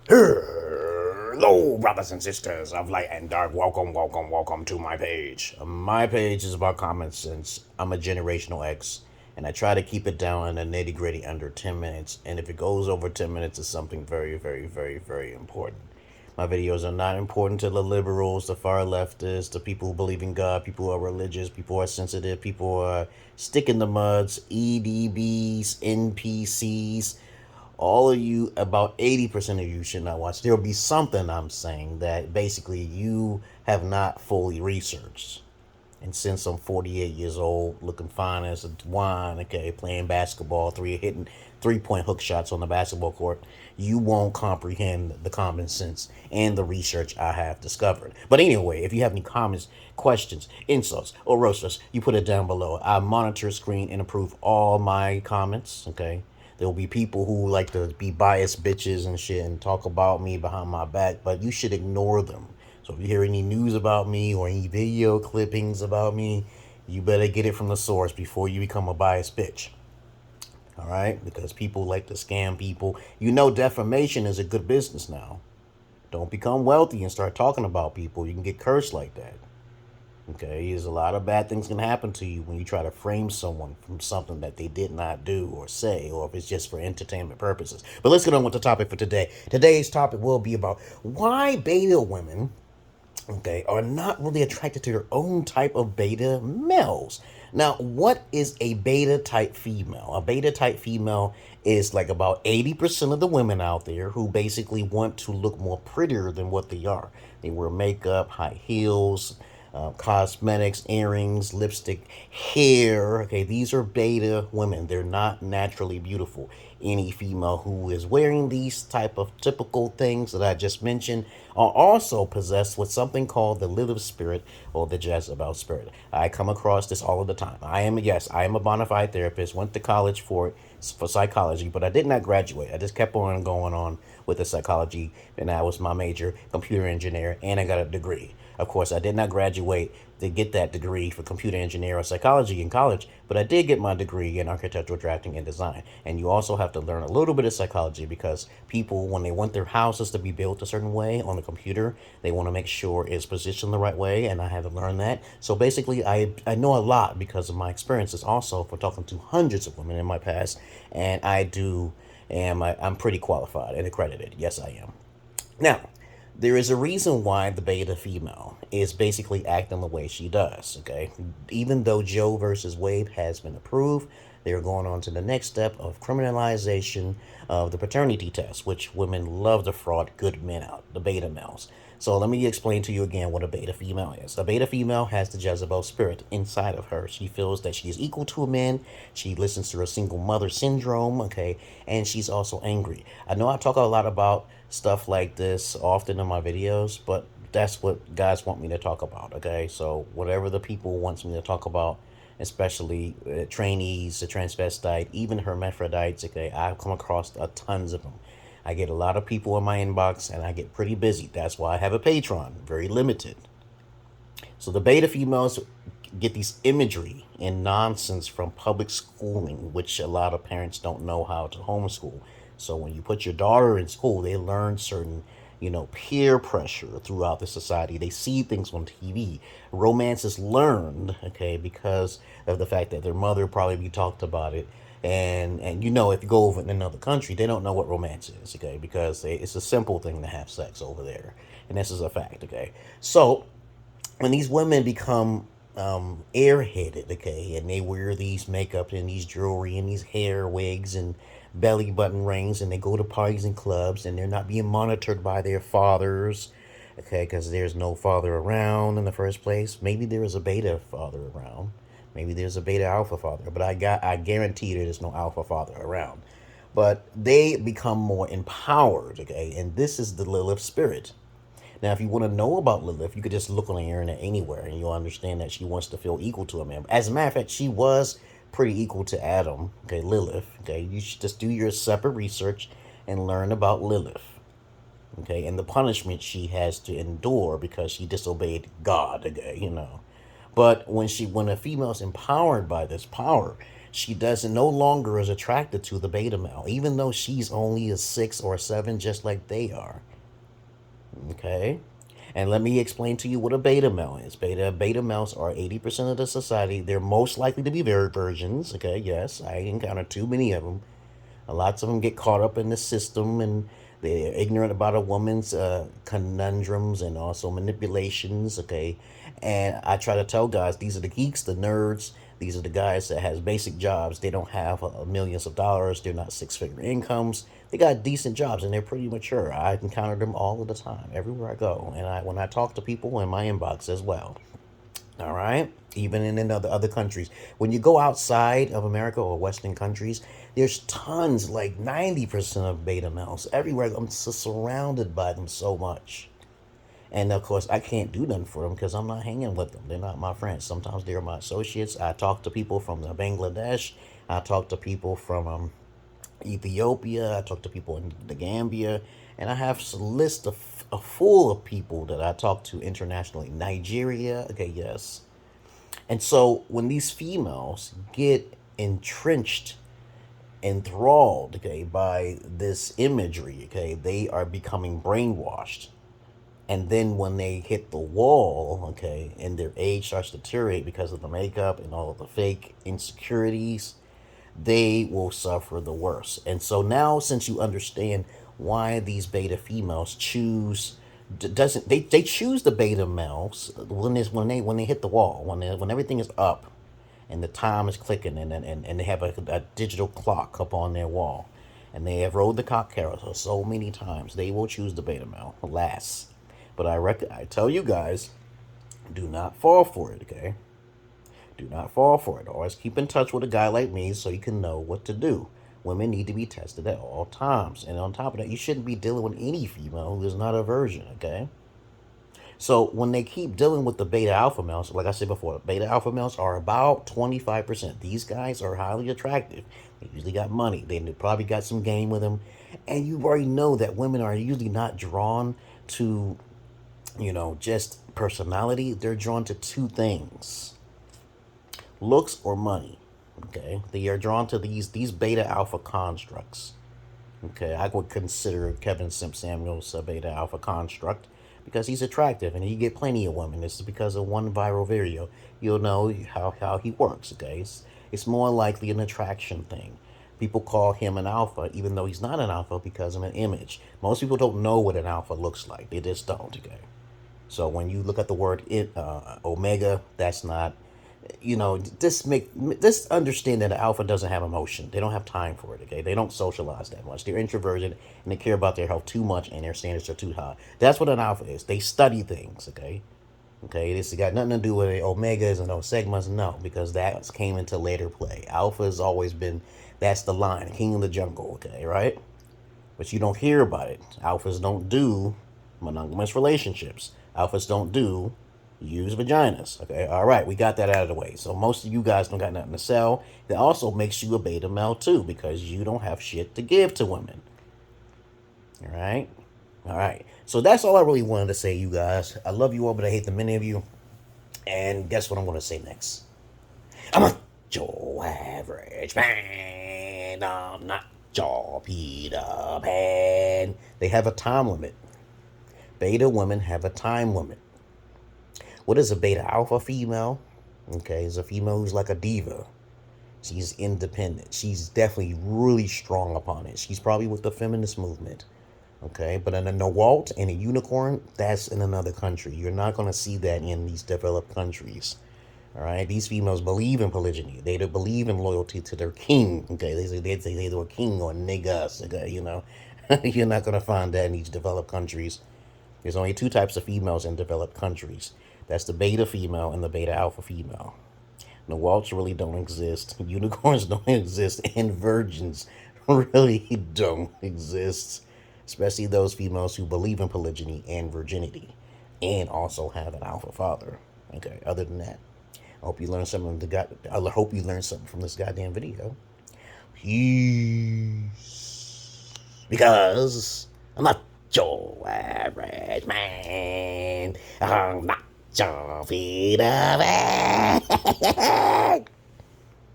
Hello, brothers and sisters of light and dark. Welcome to my page. My page is about common sense. I'm a generational X, and I try to keep it down in the nitty gritty under 10 minutes. And if it goes over 10 minutes, it's something very important. My videos are not important to the liberals, the far leftists, the people who believe in God, people who are religious, people who are sensitive, people who are stick in the muds, EDBs, NPCs. All of you, about 80% of you should not watch. There'll be something I'm saying that basically you have not fully researched. And since I'm 48 years old, looking fine as a wine, okay, playing basketball, hitting 3-point hook shots on the basketball court, you won't comprehend the common sense and the research I have discovered. But anyway, if you have any comments, questions, insults, or roasters, you put it down below. I monitor, screen, and approve all my comments, okay? There will be people who like to be biased bitches and shit and talk about me behind my back, but you should ignore them. So if you hear any news about me or any video clippings about me, you better get it from the source before you become a biased bitch. All right? Because people like to scam people. You know defamation is a good business now. Don't become wealthy and start talking about people. You can get cursed like that. Okay, there's a lot of bad things can happen to you when you try to frame someone from something that they did not do or say, or if it's just for entertainment purposes. But let's get on with the topic for today. Today's topic will be about why beta women, okay, are not really attracted to their own type of beta males. Now, what is a beta type female? A beta type female is like about 80% of the women out there who basically want to look more prettier than what they are. They wear makeup, high heels, cosmetics, earrings, lipstick, hair. Okay, these are beta women. They're not naturally beautiful. Any female who is wearing these type of typical things that I just mentioned are also possessed with something called the Lilith spirit or the Jezebel spirit. I come across this all of the time. I am a bona fide therapist. Went to college for psychology, but I did not graduate. I just kept on going on with the psychology, and that was my major, computer engineer, and I got a degree. Of course, I did not graduate to get that degree for computer engineer or psychology in college, but I did get my degree in architectural drafting and design. And you also have to learn a little bit of psychology because people, when they want their houses to be built a certain way on the computer, they want to make sure it's positioned the right way, and I had to learn that. So basically, I know a lot because of my experiences also for talking to hundreds of women in my past, and I'm pretty qualified and accredited. Yes, I am. Now, there is a reason why the beta female is basically acting the way she does, okay? Even though Joe versus Wade has been approved, they're going on to the next step of criminalization of the paternity test, which women love to fraud good men out, the beta males. So let me explain to you again what a beta female is. A beta female has the Jezebel spirit inside of her. She feels that she is equal to a man. She listens to her single mother syndrome, okay? And she's also angry. I know I talk a lot about stuff like this often in my videos, but that's what guys want me to talk about, okay? So whatever the people wants me to talk about, especially trainees, the transvestite, even hermaphrodites, okay? I've come across tons of them. I get a lot of people in my inbox, and I get pretty busy. That's why I have a Patreon, very limited. So the beta females get these imagery and nonsense from public schooling, which a lot of parents don't know how to homeschool. So when you put your daughter in school, they learn certain, peer pressure throughout the society. They see things on TV. Romance is learned, okay, because of the fact that their mother probably talked about it. And if you go over in another country, they don't know what romance is, okay, because it's a simple thing to have sex over there. And this is a fact, okay. So when these women become airheaded, okay, and they wear these makeup and these jewelry and these hair wigs and belly button rings, and they go to parties and clubs, and they're not being monitored by their fathers, okay, because there's no father around in the first place. Maybe there is a beta father around. Maybe there's a beta alpha father, but I guarantee there's no alpha father around. But they become more empowered, okay, and this is the Lilith spirit. Now, if you want to know about Lilith, you could just look on the internet anywhere, and you'll understand that she wants to feel equal to a man. As a matter of fact, she was pretty equal to Adam, okay, Lilith, okay? You should just do your separate research and learn about Lilith, okay, and the punishment she has to endure because she disobeyed God, okay, But when a female is empowered by this power, She doesn't no longer is attracted to the beta male, even though she's only a 6 or 7, just like they are. Okay? And let me explain to you what a beta male is. Beta males are 80% of the society. They're most likely to be virgins. Okay, yes, I encountered too many of them. Lots of them get caught up in the system, and they're ignorant about a woman's conundrums and also manipulations. Okay, and I try to tell guys, these are the geeks, the nerds. These are the guys that has basic jobs. They don't have millions of dollars. They're not six-figure incomes. They got decent jobs, and they're pretty mature. I encounter them all of the time, everywhere I go, and when I talk to people in my inbox as well. All right, even in other countries. When you go outside of America or Western countries, there's tons, like 90% of beta males everywhere. I'm surrounded by them so much. And of course, I can't do nothing for them because I'm not hanging with them. They're not my friends. Sometimes they're my associates. I talk to people from Bangladesh. I talk to people from Ethiopia. I talk to people in the Gambia. And I have a list of full of people that I talk to internationally. Nigeria. Okay, yes. And so when these females get entrenched, enthralled, okay, by this imagery, okay, they are becoming brainwashed. And then when they hit the wall, okay, and their age starts to deteriorate because of the makeup and all of the fake insecurities, they will suffer the worst. And so now, since you understand why these beta females choose, they choose the beta males when they hit the wall, when everything is up, and the time is clicking, and they have a digital clock up on their wall, and they have rode the cock carousel so many times, they will choose the beta male last. But I tell you guys, do not fall for it, okay? Do not fall for it. Always keep in touch with a guy like me so you can know what to do. Women need to be tested at all times. And on top of that, you shouldn't be dealing with any female who is not a virgin, okay? So when they keep dealing with the beta alpha males, like I said before, beta alpha males are about 25%. These guys are highly attractive. They usually got money. They probably got some game with them. And you already know that women are usually not drawn to, just personality. They're drawn to two things: looks or money. Okay, they are drawn to these beta alpha constructs. Okay, I would consider Kevin Simp Samuels a beta alpha construct because he's attractive and he get plenty of women. This is because of one viral video. You'll know how he works. Okay, it's more likely an attraction thing. People call him an alpha, even though he's not an alpha, because of an image. Most people don't know what an alpha looks like. They just don't. Okay. So when you look at the word omega, that's not, just understand that an alpha doesn't have emotion. They don't have time for it, okay? They don't socialize that much. They're introverted, and they care about their health too much, and their standards are too high. That's what an alpha is. They study things, okay? Okay, this has got nothing to do with the omegas and those segments, no, because that came into later play. Alpha has always been, that's the line, king of the jungle, okay, right? But you don't hear about it. Alphas don't do monogamous relationships. Alphas don't use vaginas. Okay, all right, we got that out of the way. So most of you guys don't got nothing to sell. That also makes you a beta male too, because you don't have shit to give to women. All right. So that's all I really wanted to say, you guys. I love you all, but I hate the many of you. And guess what I'm going to say next? I'm a Joe average man. I'm not Joe Peter Pan. They have a time limit. Beta women have a time limit. What is a beta alpha female? Okay, it's a female who's like a diva. She's independent. She's definitely really strong upon it. She's probably with the feminist movement. Okay, but in a Nawalt and a unicorn, that's in another country. You're not going to see that in these developed countries. All right, these females believe in polygyny. They believe in loyalty to their king. Okay, they say they're a king or niggas. Okay, you're not going to find that in these developed countries. There's only two types of females in developed countries. That's the beta female and the beta alpha female. Nawalts really don't exist. Unicorns don't exist. And virgins really don't exist. Especially those females who believe in polygyny and virginity. And also have an alpha father. Okay, other than that, I hope you learned something from this goddamn video. Peace. Because I'm not your average man. I'm not your Peter Man.